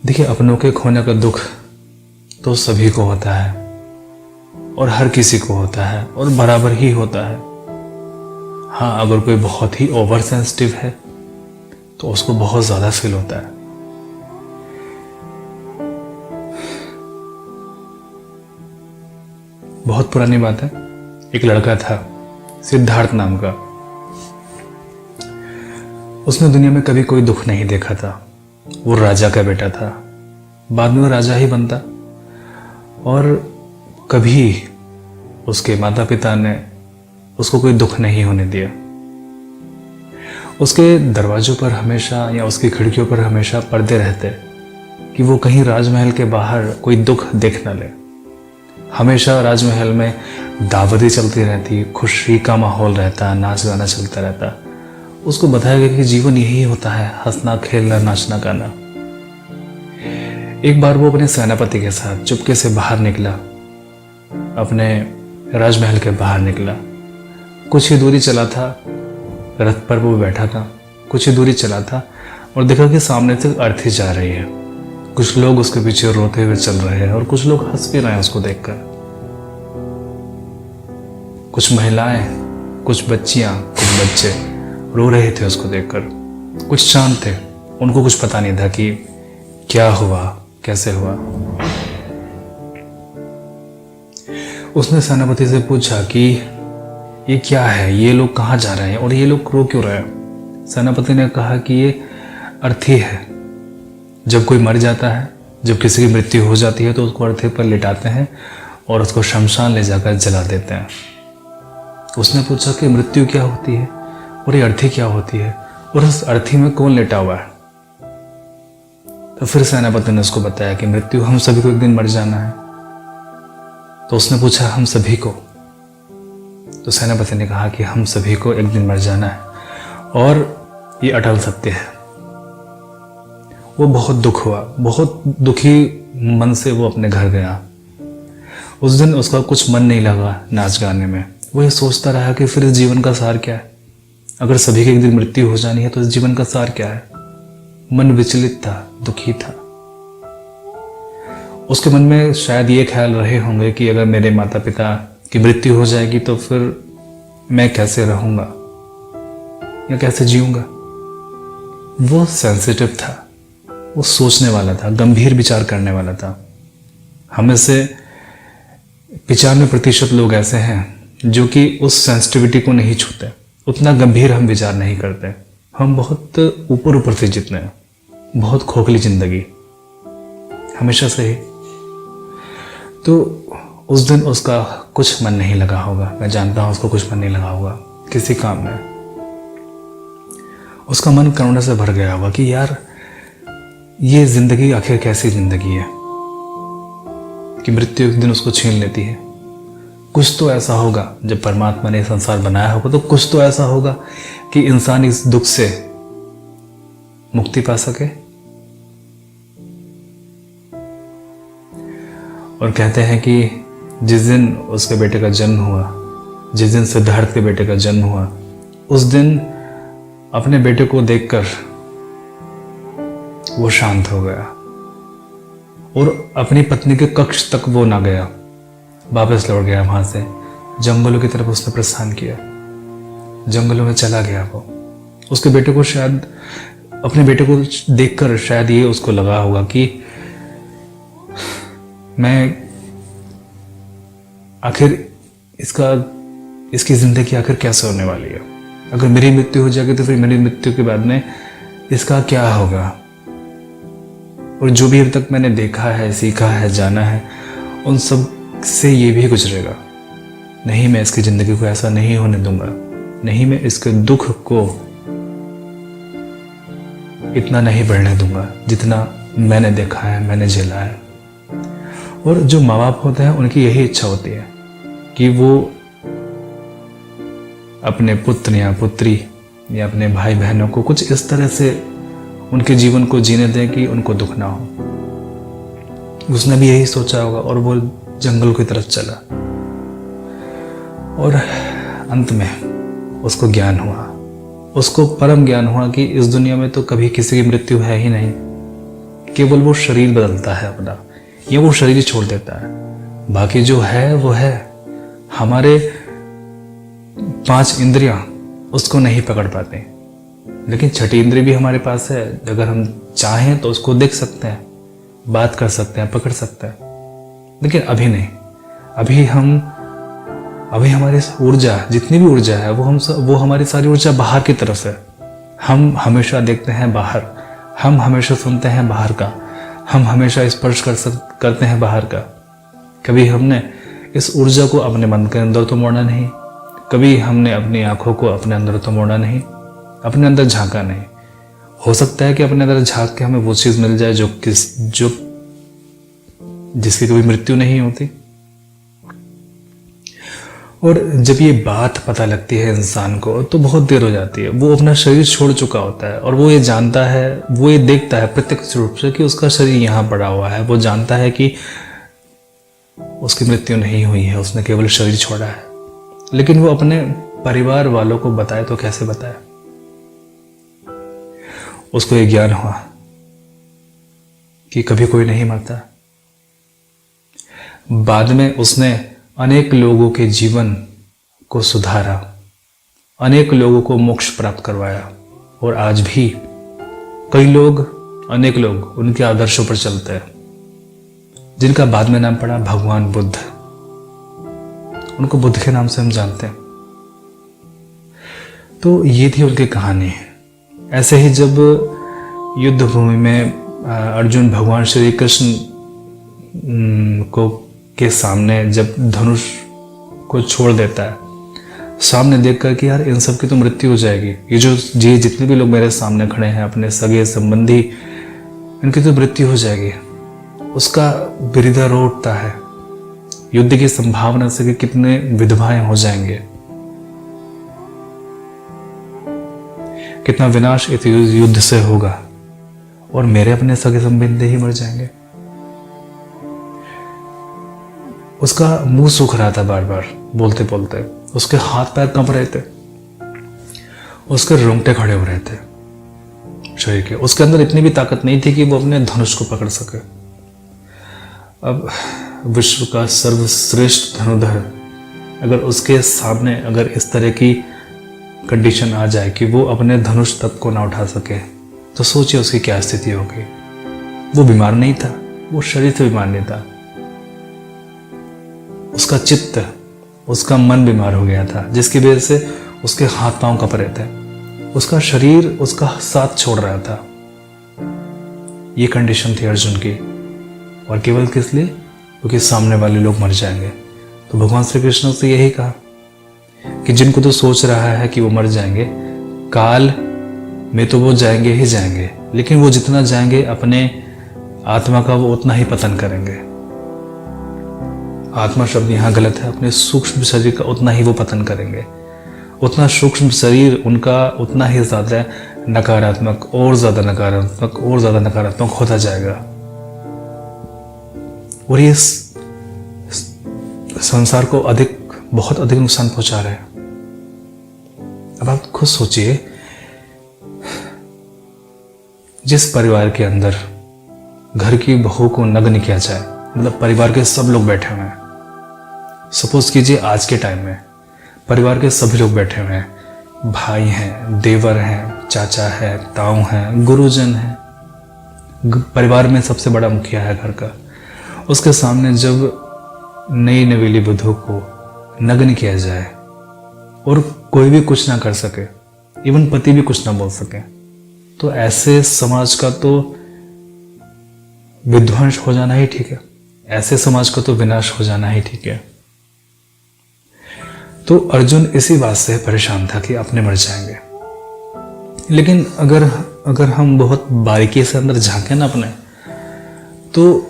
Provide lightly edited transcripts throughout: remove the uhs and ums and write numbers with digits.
देखिए, अपनों के खोने का दुख तो सभी को होता है और हर किसी को होता है और बराबर ही होता है। हाँ, अगर कोई बहुत ही ओवर सेंसिटिव है तो उसको बहुत ज़्यादा फील होता है। बहुत पुरानी बात है, एक लड़का था सिद्धार्थ नाम का। उसने दुनिया में कभी कोई दुख नहीं देखा था। वो राजा का बेटा था, बाद में वो राजा ही बनता। और कभी उसके माता पिता ने उसको कोई दुख नहीं होने दिया। उसके दरवाजों पर हमेशा या उसकी खिड़कियों पर हमेशा पर्दे रहते कि वो कहीं राजमहल के बाहर कोई दुख देख न ले। हमेशा राजमहल में दावतें चलती रहती, खुशी का माहौल रहता, नाच गाना चलता रहता। उसको बताया गया कि जीवन यही होता है, हंसना खेलना नाचना गाना। एक बार वो अपने सेनापति के साथ चुपके से बाहर निकला, अपने राजमहल के बाहर निकला। कुछ ही दूरी चला था, रथ पर वो बैठा था। कुछ ही दूरी चला था और देखा कि सामने से अर्थी जा रही है। कुछ लोग उसके पीछे रोते हुए चल रहे हैं और कुछ लोग हंस भी रहे हैं उसको देखकर। कुछ महिलाएं, कुछ बच्चियां, कुछ बच्चे रो रहे थे उसको देखकर। कुछ शांत थे, उनको कुछ पता नहीं था कि क्या हुआ, कैसे हुआ। उसने सेनापति से पूछा कि ये क्या है, ये लोग कहाँ जा रहे हैं और ये लोग रो क्यों रहे हैं। सेनापति ने कहा कि ये अर्थी है। जब कोई मर जाता है, जब किसी की मृत्यु हो जाती है तो उसको अर्थी पर लिटाते हैं और उसको शमशान ले जाकर जला देते हैं। उसने पूछा कि मृत्यु क्या होती है और ये अर्थी क्या होती है और उस अर्थी में कौन लेटा हुआ है। तो फिर सेनापति ने उसको बताया कि मृत्यु हम सभी को एक दिन मर जाना है। तो उसने पूछा हम सभी को। तो सेनापति ने कहा कि हम सभी को एक दिन मर जाना है और ये अटल सत्य है। वो बहुत दुख हुआ, बहुत दुखी मन से वो अपने घर गया। उस दिन उसका कुछ मन नहीं लगा नाच गाने में। वो ये सोचता रहा कि फिर इस जीवन का सार क्या है। अगर सभी की एक दिन मृत्यु हो जानी है तो इस जीवन का सार क्या है। मन विचलित था, दुखी था। उसके मन में शायद ये ख्याल रहे होंगे कि अगर मेरे माता पिता की मृत्यु हो जाएगी तो फिर मैं कैसे रहूंगा या कैसे जीऊंगा। वो सेंसिटिव था, वो सोचने वाला था, गंभीर विचार करने वाला था। हमें से 95% लोग ऐसे हैं जो कि उस सेंसिटिविटी को नहीं छूते। उतना गंभीर हम विचार नहीं करते। हम बहुत ऊपर ऊपर से जीते हैं, बहुत खोखली जिंदगी हमेशा से ही। तो उस दिन उसका कुछ मन नहीं लगा होगा। मैं जानता हूं उसको कुछ मन नहीं लगा होगा किसी काम में। उसका मन करुणा से भर गया होगा कि यार ये जिंदगी आखिर कैसी जिंदगी है कि मृत्यु एक दिन उसको छीन लेती है। कुछ तो ऐसा होगा, जब परमात्मा ने संसार बनाया होगा तो कुछ तो ऐसा होगा कि इंसान इस दुख से मुक्ति पा सके। और कहते हैं कि जिस दिन उसके बेटे का जन्म हुआ, जिस दिन सिद्धार्थ के बेटे का जन्म हुआ, उस दिन अपने बेटे को देखकर वो शांत हो गया और अपनी पत्नी के कक्ष तक वो ना गया, वापस लौट गया। वहां से जंगलों की तरफ उसने प्रस्थान किया, जंगलों में चला गया। वो उसके बेटे को शायद, अपने बेटे को देखकर शायद ये उसको लगा होगा कि मैं आखिर इसकी जिंदगी आखिर कैसे होने वाली है। अगर मेरी मृत्यु हो जाएगी तो फिर मेरी मृत्यु के बाद में इसका क्या होगा। और जो भी अब तक मैंने देखा है, सीखा है, जाना है, उन सब से ये भी गुजरेगा। नहीं, मैं इसकी जिंदगी को ऐसा नहीं होने दूंगा। नहीं, मैं इसके दुख को इतना नहीं बढ़ने दूंगा जितना मैंने देखा है, मैंने झेला है। और जो माँ बाप होते हैं उनकी यही इच्छा होती है कि वो अपने पुत्र या पुत्री या अपने भाई बहनों को कुछ इस तरह से उनके जीवन को जीने दें कि उनको दुख ना हो। उसने भी यही सोचा होगा और वो जंगल की तरफ चला। और अंत में उसको ज्ञान हुआ, उसको परम ज्ञान हुआ कि इस दुनिया में तो कभी किसी की मृत्यु है ही नहीं। केवल वो शरीर बदलता है अपना, या वो शरीर छोड़ देता है। बाकी जो है वो है। हमारे 5 इंद्रियां उसको नहीं पकड़ पाते, लेकिन छठी इंद्रिय भी हमारे पास है। अगर हम चाहें तो उसको देख सकते हैं, बात कर सकते हैं, पकड़ सकते हैं, लेकिन अभी नहीं। अभी हमारी ऊर्जा, जितनी भी ऊर्जा है वो हमारी सारी ऊर्जा बाहर की तरफ है। हम हमेशा देखते हैं बाहर, हम हमेशा सुनते हैं बाहर का, हम हमेशा स्पर्श करते हैं बाहर का। कभी हमने इस ऊर्जा को अपने मन के अंदर तो मोड़ा नहीं, कभी हमने अपनी आंखों को अपने अंदर तो मोड़ा नहीं, अपने अंदर झांका नहीं। हो सकता है कि अपने अंदर झांक के हमें वो चीज मिल जाए जिसकी कभी मृत्यु नहीं होती। और जब ये बात पता लगती है इंसान को तो बहुत देर हो जाती है। वो अपना शरीर छोड़ चुका होता है और वो ये जानता है, वो ये देखता है प्रत्यक्ष रूप से कि उसका शरीर यहाँ पड़ा हुआ है। वो जानता है कि उसकी मृत्यु नहीं हुई है, उसने केवल शरीर छोड़ा है। लेकिन वो अपने परिवार वालों को बताए तो कैसे बताए? उसको ये ज्ञान हुआ कि कभी कोई नहीं मरता। बाद में उसने अनेक लोगों के जीवन को सुधारा, अनेक लोगों को मोक्ष प्राप्त करवाया, और आज भी अनेक लोग उनके आदर्शों पर चलते हैं, जिनका बाद में नाम पड़ा भगवान बुद्ध। उनको बुद्ध के नाम से हम जानते हैं। तो ये थी उनकी कहानी। ऐसे ही जब युद्ध भूमि में अर्जुन भगवान श्री कृष्ण के सामने जब धनुष को छोड़ देता है, सामने देखकर कि यार इन सब की तो मृत्यु हो जाएगी, ये जितने भी लोग मेरे सामने खड़े हैं, अपने सगे संबंधी, इनकी तो मृत्यु हो जाएगी। उसका हृदय रो उठता है युद्ध की संभावना से कि कितने विधवाएं हो जाएंगे, कितना विनाश इस युद्ध से होगा, और मेरे अपने सगे संबंधी ही मर जाएंगे। उसका मुंह सूख रहा था बार बार बोलते बोलते, उसके हाथ पैर कंप रहे थे, उसके रोंगटे खड़े हो रहे थे शरीर के। उसके अंदर इतनी भी ताकत नहीं थी कि वो अपने धनुष को पकड़ सके। अब विश्व का सर्वश्रेष्ठ धनुधर अगर उसके सामने अगर इस तरह की कंडीशन आ जाए कि वो अपने धनुष तक को ना उठा सके, तो सोचिए उसकी क्या स्थिति होगी। वो बीमार नहीं था, वो शरीर से बीमार नहीं था, उसका चित्त, उसका मन बीमार हो गया था, जिसकी वजह से उसके हाथ पांव कँप रहे थे, उसका शरीर उसका साथ छोड़ रहा था। ये कंडीशन थी अर्जुन की, और केवल किस लिए? क्योंकि सामने वाले लोग मर जाएंगे। तो भगवान श्री कृष्ण से यही कहा कि जिनको तो सोच रहा है कि वो मर जाएंगे, काल में तो वो जाएंगे ही जाएंगे, लेकिन वो जितना जाएंगे अपने आत्मा का वो उतना ही पतन करेंगे। आत्मा शब्द यहाँ गलत है, अपने सूक्ष्म शरीर का उतना ही वो पतन करेंगे। उतना सूक्ष्म शरीर उनका उतना ही ज्यादा नकारात्मक और ज्यादा नकारात्मक और ज्यादा नकारात्मक होता जाएगा, और ये संसार को बहुत अधिक नुकसान पहुंचा रहे हैं। अब आप खुद सोचिए, जिस परिवार के अंदर घर की बहू को नग्न किया जाए, मतलब परिवार के सब लोग बैठे हुए हैं, सपोज कीजिए आज के टाइम में परिवार के सभी लोग बैठे हुए हैं, भाई हैं, देवर हैं, चाचा है, ताऊ हैं, गुरुजन हैं, परिवार में सबसे बड़ा मुखिया है घर का, उसके सामने जब नई नवेली वधू को नग्न किया जाए और कोई भी कुछ ना कर सके, इवन पति भी कुछ ना बोल सके, तो ऐसे समाज का तो विध्वंस हो जाना ही ठीक है, ऐसे समाज का तो विनाश हो जाना ही ठीक है। तो अर्जुन इसी बात से परेशान था कि अपने मर जाएंगे। लेकिन अगर हम बहुत बारीकी से अंदर झांके ना अपने, तो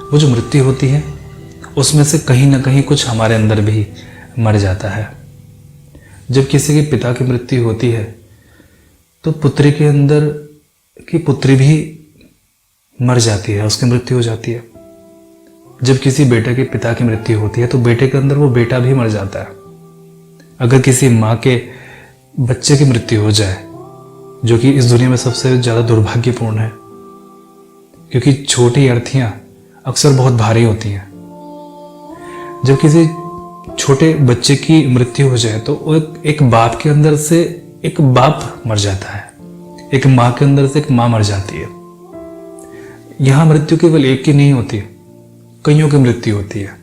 वो जो मृत्यु होती है उसमें से कहीं ना कहीं कुछ हमारे अंदर भी मर जाता है। जब किसी के पिता की मृत्यु होती है तो पुत्री के अंदर की पुत्री भी मर जाती है, उसकी मृत्यु हो जाती है। जब किसी बेटे के पिता की मृत्यु होती है तो बेटे के अंदर वो बेटा भी मर जाता है। अगर किसी माँ के बच्चे की मृत्यु हो जाए, जो कि इस दुनिया में सबसे ज़्यादा दुर्भाग्यपूर्ण है, क्योंकि छोटी अर्थियाँ अक्सर बहुत भारी होती हैं। जब किसी छोटे बच्चे की मृत्यु हो जाए तो एक बाप के अंदर से एक बाप मर जाता है, एक माँ के अंदर से एक माँ मर जाती है। यहाँ मृत्यु केवल एक की नहीं होती, कईयों की मृत्यु होती है।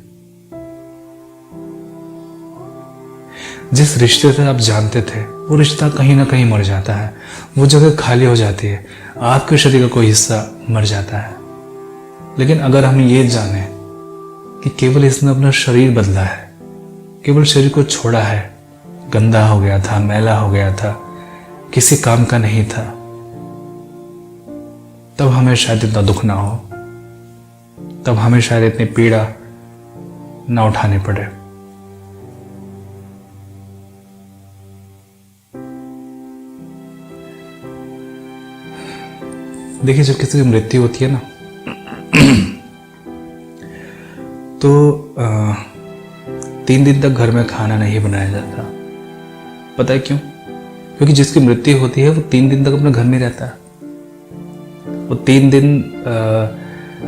जिस रिश्ते से आप जानते थे वो रिश्ता कहीं ना कहीं मर जाता है, वो जगह खाली हो जाती है, आपके शरीर का कोई हिस्सा मर जाता है। लेकिन अगर हम ये जाने कि केवल इसने अपना शरीर बदला है, केवल शरीर को छोड़ा है, गंदा हो गया था, मैला हो गया था, किसी काम का नहीं था, तब हमें शायद इतना दुख ना हो, तब हमें शायद इतनी पीड़ा ना उठानी पड़े। देखिए, जब किसी की मृत्यु होती है ना तो 3 दिन तक घर में खाना नहीं बनाया जाता। पता है क्यों? क्योंकि जिसकी मृत्यु होती है वो 3 दिन तक अपने घर में रहता है, वो 3 दिन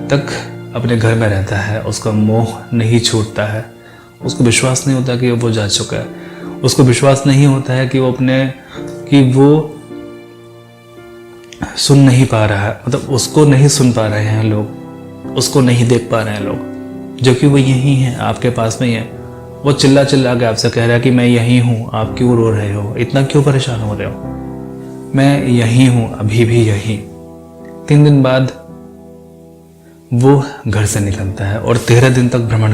तक अपने घर में रहता है, उसका मोह नहीं छूटता है, उसको विश्वास नहीं होता कि वो जा चुका है, उसको विश्वास नहीं होता है कि वो सुन नहीं पा रहा है, मतलब उसको नहीं सुन पा रहे हैं लोग, उसको नहीं देख पा रहे हैं लोग, जो कि वो यही है, आपके पास में ही है। वो चिल्ला चिल्ला के आपसे कह रहा है कि मैं यही हूँ, आप क्यों रो रहे हो, इतना क्यों परेशान हो रहे हो, मैं यही हूँ, अभी भी यही। 3 दिन बाद वो घर से निकलता है और 13 दिन तक भ्रमण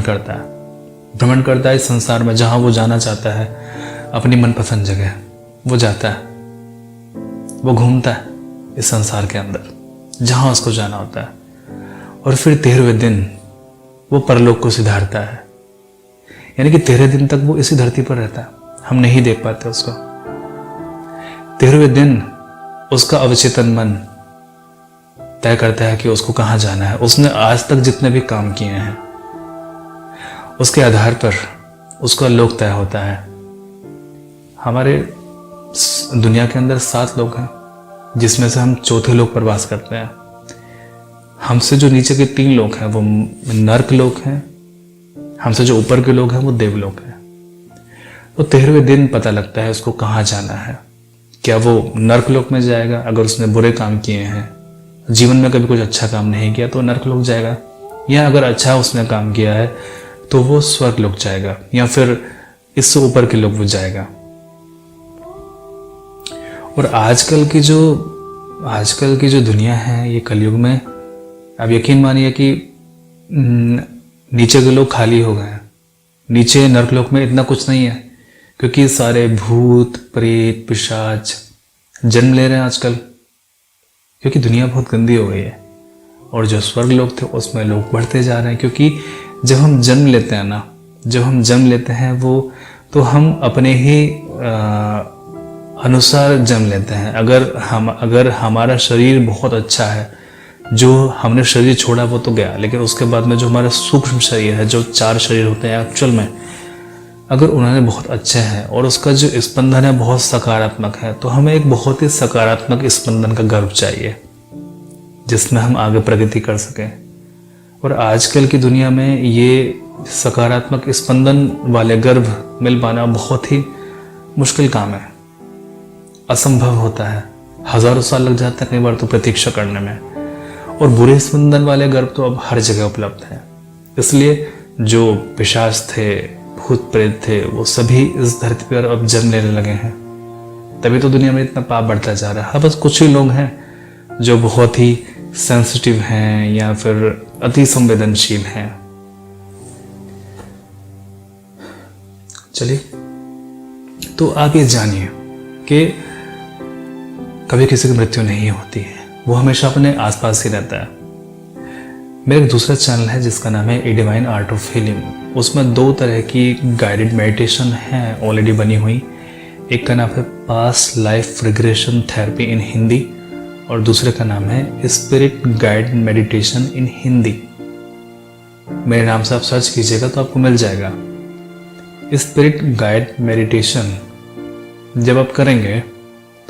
करता है इस संसार में, जहाँ वो जाना चाहता है, अपनी मनपसंद जगह वो जाता है, वो घूमता है इस संसार के अंदर जहाँ उसको जाना होता है, और फिर 13वें दिन वो परलोक को सिधारता है। यानी कि 13 दिन तक वो इसी धरती पर रहता है, हम नहीं देख पाते उसको। 13वें दिन उसका अवचेतन मन तय करता है कि उसको कहाँ जाना है। उसने आज तक जितने भी काम किए हैं उसके आधार पर उसका लोक तय होता है। हमारे दुनिया के अंदर 7 लोग हैं, जिसमें से हम चौथे लोक पर वास करते हैं। हमसे जो नीचे के 3 लोग हैं वो नर्क लोक हैं, हमसे जो ऊपर के लोग हैं वो देवलोक हैं। तो 13वें दिन पता लगता है उसको कहाँ जाना है। क्या वो नर्क लोक में जाएगा अगर उसने बुरे काम किए हैं, जीवन में कभी कुछ अच्छा काम नहीं किया तो नर्क लोक जाएगा, या अगर अच्छा उसने काम किया है तो वो स्वर्ग लोक जाएगा, या फिर इससे ऊपर के लोक वो जाएगा। और आजकल की जो दुनिया है, ये कलयुग में, अब यकीन मानिए कि नीचे के लोग खाली हो गए हैं। नीचे नरकलोक में इतना कुछ नहीं है, क्योंकि सारे भूत प्रेत पिशाच जन्म ले रहे हैं आजकल, क्योंकि दुनिया बहुत गंदी हो गई है। और जो स्वर्ग लोग थे उसमें लोग बढ़ते जा रहे हैं, क्योंकि जब हम जन्म लेते हैं वो तो हम अपने ही अनुसार जन्म लेते हैं। अगर हमारा शरीर बहुत अच्छा है, जो हमने शरीर छोड़ा वो तो गया, लेकिन उसके बाद में जो हमारा सूक्ष्म शरीर है, जो 4 शरीर होते हैं एक्चुअल में, अगर उन्होंने बहुत अच्छे हैं और उसका जो स्पंदन है बहुत सकारात्मक है, तो हमें एक बहुत ही सकारात्मक स्पंदन का गर्भ चाहिए जिसमें हम आगे प्रगति कर सकें। और आजकल की दुनिया में ये सकारात्मक स्पंदन वाले गर्भ मिल पाना बहुत ही मुश्किल काम है, असंभव होता है। हजारों साल लग जाते हैं कई बार तो प्रतीक्षा करने में। और बुरे स्पंदन वाले गर्भ तो अब हर जगह उपलब्ध हैं। इसलिए जो पिशाच थे, भूत प्रेत थे, वो सभी इस धरती पर अब जन्म लेने लगे हैं। तभी तो दुनिया में इतना पाप बढ़ता जा रहा है। बस कुछ ही लोग हैं जो बहुत ही सेंसिटिव हैं या फिर अति संवेदनशील हैं। चलिए, तो आप ये जानिए कि कभी किसी की मृत्यु नहीं होती है, वो हमेशा अपने आसपास ही रहता है। मेरा एक दूसरा चैनल है जिसका नाम है a divine art of healing. उसमें 2 तरह की गाइडेड मेडिटेशन है ऑलरेडी बनी हुई। एक का नाम है पास्ट लाइफ रिग्रेशन थेरेपी इन हिंदी, और दूसरे का नाम है स्पिरिट गाइड मेडिटेशन इन हिंदी। मेरे नाम से आप सर्च कीजिएगा तो आपको मिल जाएगा। स्पिरिट गाइड मेडिटेशन जब आप करेंगे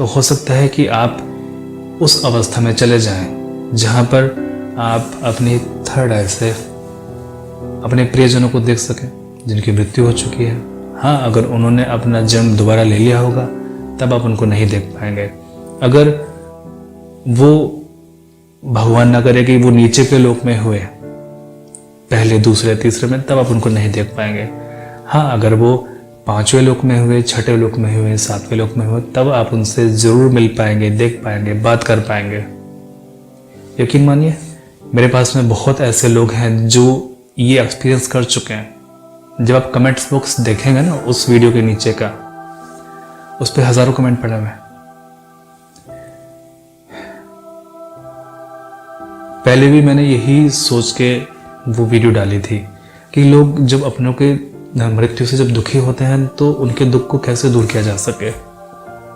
तो हो सकता है कि आप उस अवस्था में चले जाएं जहां पर आप अपनी थर्ड आई से अपने प्रियजनों को देख सकें जिनकी मृत्यु हो चुकी है। हाँ, अगर उन्होंने अपना जन्म दोबारा ले लिया होगा तब आप उनको नहीं देख पाएंगे। अगर वो भगवान ना करे कि वो नीचे के लोक में हुए, पहले दूसरे तीसरे में, तब आप उनको नहीं देख पाएंगे। हाँ, अगर वो 5वें लोक में हुए, 6ठे लोक में हुए, 7वें लोक में हुए, तब आप उनसे जरूर मिल पाएंगे, देख पाएंगे, बात कर पाएंगे। यकीन मानिए, मेरे पास में बहुत ऐसे लोग हैं जो ये एक्सपीरियंस कर चुके हैं। जब आप कमेंट्स बॉक्स देखेंगे ना उस वीडियो के नीचे का, उस पर हजारों कमेंट पड़े हुए हैं। पहले भी मैंने यही सोच के वो वीडियो डाली थी कि लोग जब अपनों के मृत्यु से जब दुखी होते हैं तो उनके दुख को कैसे दूर किया जा सके।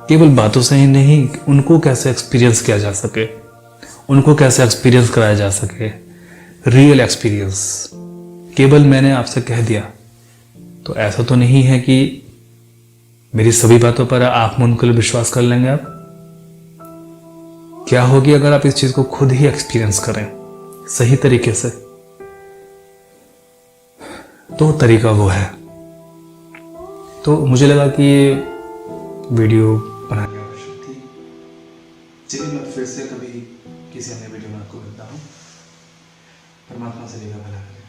केवल बातों से ही नहीं, उनको कैसे एक्सपीरियंस किया जा सके, उनको कैसे एक्सपीरियंस कराया जा सके, रियल एक्सपीरियंस। केवल मैंने आपसे कह दिया तो ऐसा तो नहीं है कि मेरी सभी बातों पर आप मुनकुल विश्वास कर लेंगे। आप क्या होगी अगर आप इस चीज को खुद ही एक्सपीरियंस करें सही तरीके से? तो तरीका वो है। तो मुझे लगा कि ये वीडियो बनाने आवश्यक थी। चलिए मैं फिर से कभी किसी अन्य वीडियो में आपको मिलता हूँ। परमात्मा से भला करें।